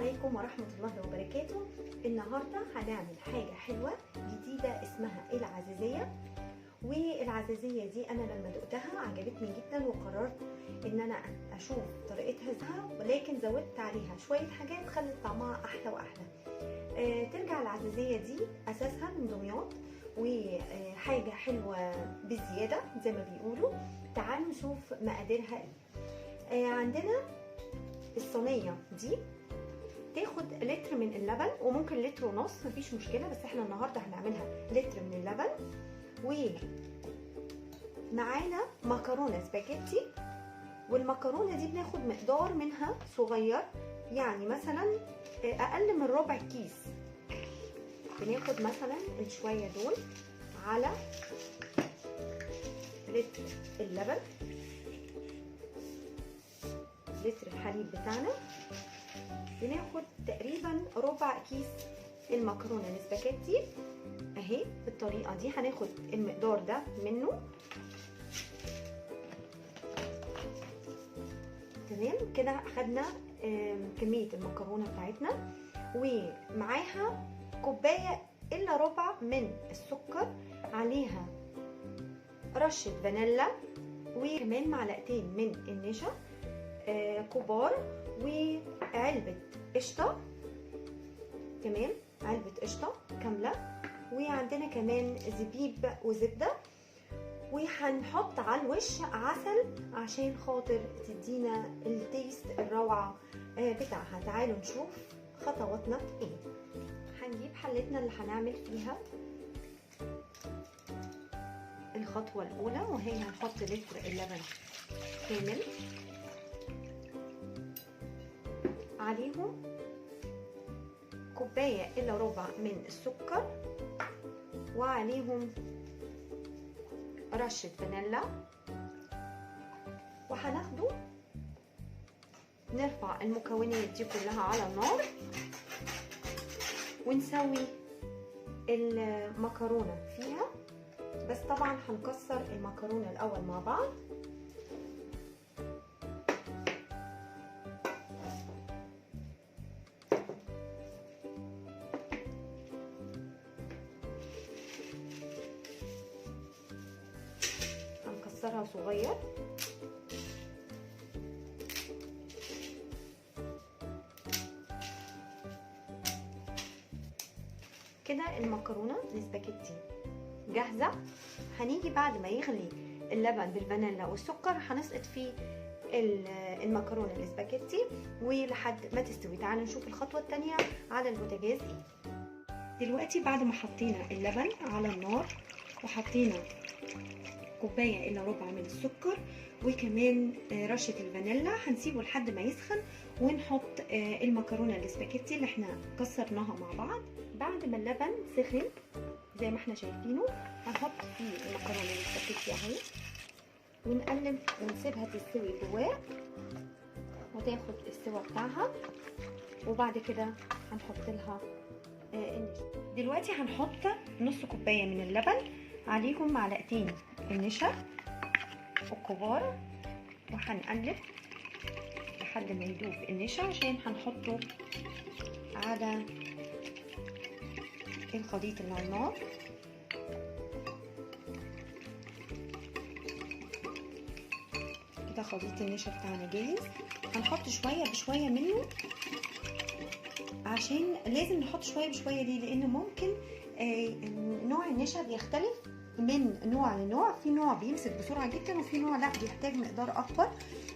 عليكم ورحمة الله وبركاته. النهاردة هنعمل حاجة حلوة جديدة اسمها العزيزية. والعزيزية دي أنا لما دقتها عجبتني جدا وقررت إن أنا أشوف طريقتها، ولكن زودت عليها شوية حاجات خلت طعمها أحلى وأحلى. ترجع العزيزية دي أساسها من دمياط، وحاجة حلوة بزيادة زي ما بيقولوا. تعالوا نشوف مقاديرها ايه. عندنا الصينية دي تاخد لتر من اللبن، وممكن لتر ونص مفيش مشكلة، بس احنا النهاردة هنعملها لتر من اللبن. ومعانا مكرونة سباجيتي، والمكرونة دي بناخد مقدار منها صغير، يعني مثلا اقل من ربع كيس. بناخد مثلا الشوية دول على لتر اللبن، لتر الحليب بتاعنا. بناخد تقريبا ربع كيس المكرونه الاسباجيتي اهي بالطريقه دي. هناخد المقدار ده منه، تمام كده. اخدنا كميه المكرونه بتاعتنا، ومعاها كوبايه الا ربع من السكر، عليها رشه فانيلا، وكمان معلقتين من النشا كبار، وعلبة قشطة، تمام، علبة قشطة كاملة. وعندنا كمان زبيب وزبدة، وهنحط على الوش عسل عشان خاطر تدينا التيست الروعة بتاعها. تعالوا نشوف خطواتنا ايه. هنجيب حلتنا اللي هنعمل فيها الخطوة الأولى، وهي هنحط لتر اللبن كامل، عليهم كوباية إلا ربع من السكر، وعليهم رشة فانيلا. وهناخده نرفع المكونات دي كلها على النار، ونسوي المكرونة فيها. بس طبعا هنكسر المكرونة الأول مع بعض. هنكسرها صغير كده. المكرونه الاسباجيتي جاهزه. هنيجي بعد ما يغلي اللبن بالفانيلا والسكر هنسقط فيه المكرونه الاسباجيتي ولحد ما تستوي. تعالوا نشوف الخطوه الثانيه على البوتاجاز ايه. دلوقتي بعد ما حطينا اللبن على النار وحطينا كوبايه الا ربع من السكر وكمان رشه الفانيلا، هنسيبه لحد ما يسخن ونحط المكرونه الاسباجيتي اللي احنا كسرناها مع بعض. بعد ما اللبن سخن زي ما احنا شايفينه، هنحط فيه المكرونه الاسباجيتي اهي، ونقلب ونسيبها تستوي جواه وتاخد السوا بتاعها. وبعد كده هنحط لها النشا. دلوقتي هنحط نص كوبايه من اللبن، عليهم معلقتين النشا الكبار، وهنقلب لحد ما يدوب النشا عشان هنحطه على الخليط اللي على النار. كده خليط النشا بتاعنا جاهز. هنحط شويه بشويه منه، عشان لازم نحط شويه بشويه. ليه؟ لان ممكن نوع النشا بيختلف من نوع لنوع. في نوع بيمسك بسرعه جدا، وفي نوع لا بيحتاج مقدار اكبر.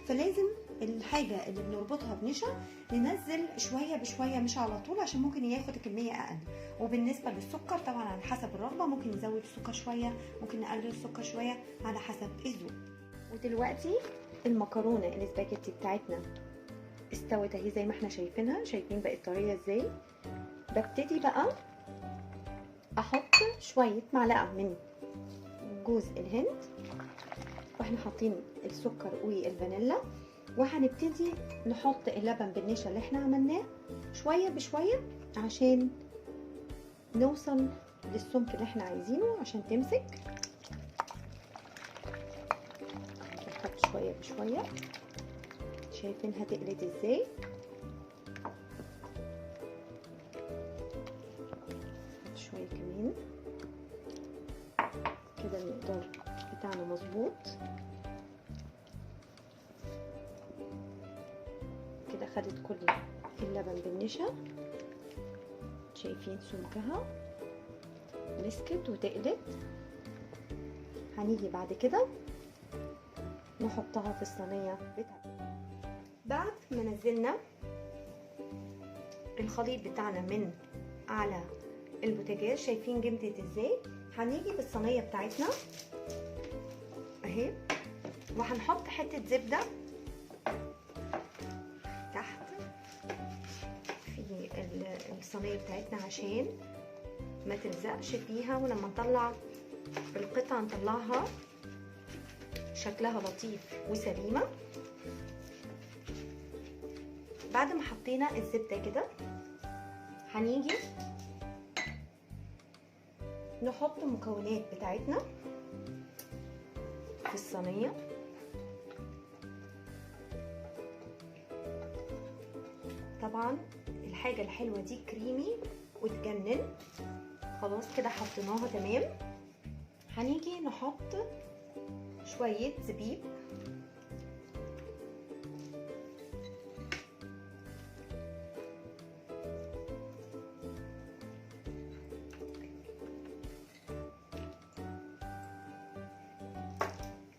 فلازم الحاجه اللي بنربطها بنشا ننزل شويه بشويه، مش على طول، عشان ممكن ياخد كميه اقل. وبالنسبه للسكر طبعا على حسب الرغبه، ممكن نزود السكر شويه، ممكن نقلل السكر شويه على حسب الذوق. ودلوقتي المكرونه الاسباجيتي بتاعتنا استوت اهي زي ما احنا شايفينها. شايفين بقت طريه ازاي؟ ببتدي بقى احط شويه معلقه من جوز الهند، واحنا حاطين السكر والفانيلا. وهنبتدي نحط اللبن بالنشا اللي احنا عملناه شويه بشويه عشان نوصل للسمك اللي احنا عايزينه عشان تمسك. نحط شويه بشويه. شايفين هتقلت ازاي؟ المقدار بتاعنا مظبوط كده. خدت كل اللبن بالنشا، شايفين سمكها مسكت وتقلت. هنيجي بعد كده نحطها في الصينيه بتاعتنا. بعد ما نزلنا الخليط بتاعنا من على البوتاجاز، شايفين جمدت ازاي. هنيجي بالصينيه بتاعتنا اهي، وهنحط حته زبده تحت في الصينيه بتاعتنا عشان ما تلزقش فيها، ولما نطلع القطعه نطلعها شكلها لطيف وسليمه. بعد ما حطينا الزبده كده، هنيجي نحط المكونات بتاعتنا في الصينيه. طبعا الحاجه الحلوه دي كريمي وتجنن. خلاص كده حطيناها تمام. هنيجي نحط شويه زبيب،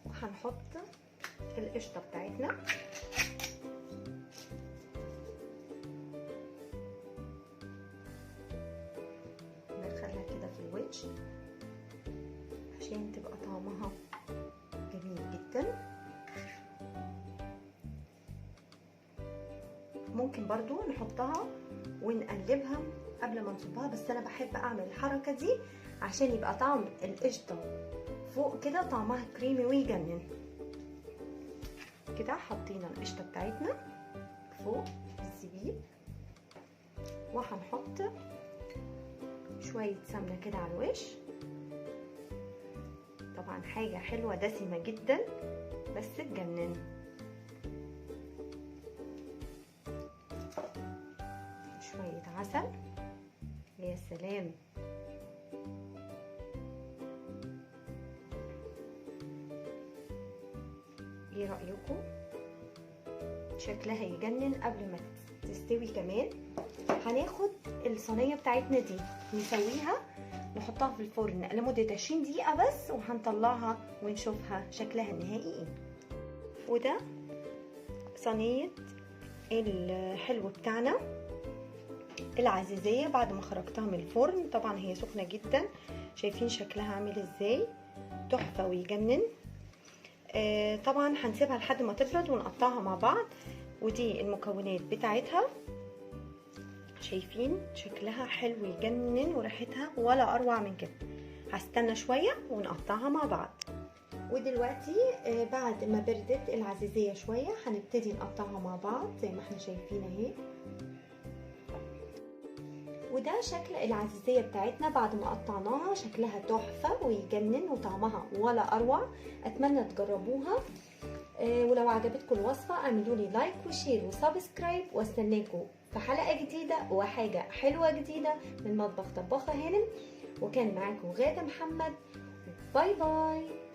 وهنحط القشطه بتاعتنا، ندخلها كده في الوش عشان تبقى طعمها جميل جدا. ممكن برضو نحطها ونقلبها قبل ما نصبها، بس انا بحب اعمل الحركه دي عشان يبقى طعم القشطه فوق كده طعمها كريمي ويجنن. كده حطينا القشطه بتاعتنا فوق الزبيب، وهنحط شويه سمنه كده على الوش. طبعا حاجه حلوه دسمه جدا بس تجنن. شويه عسل، يا سلام. ايه رأيكم؟ شكلها يجنن. قبل ما تستوي كمان هناخد الصينية بتاعتنا دي نسويها، نحطها في الفرن لمدة 20 دقيقة بس، وهنطلعها ونشوفها شكلها النهائي ايه. وده صينية الحلو بتاعنا العزيزية بعد ما خرجتها من الفرن. طبعا هي سخنة جدا، شايفين شكلها عامل ازاي، تحفة ويجنن. طبعا هنسيبها لحد ما تبرد ونقطعها مع بعض. ودي المكونات بتاعتها، شايفين شكلها حلو يجنن وريحتها ولا اروع من كده. هستنى شوية ونقطعها مع بعض. ودلوقتي بعد ما بردت العزيزية شوية هنبتدي نقطعها مع بعض زي ما احنا شايفين اهي. وده شكل العزيزية بتاعتنا بعد ما قطعناها، شكلها تحفة ويجنن وطعمها ولا اروع. اتمنى تجربوها، ولو عجبتكم الوصفة اعملوا لي لايك وشير وسبسكرايب، واستناكم في حلقة جديدة وحاجة حلوة جديدة من مطبخ طباخة هانم. وكان معاكم غادة محمد، باي باي.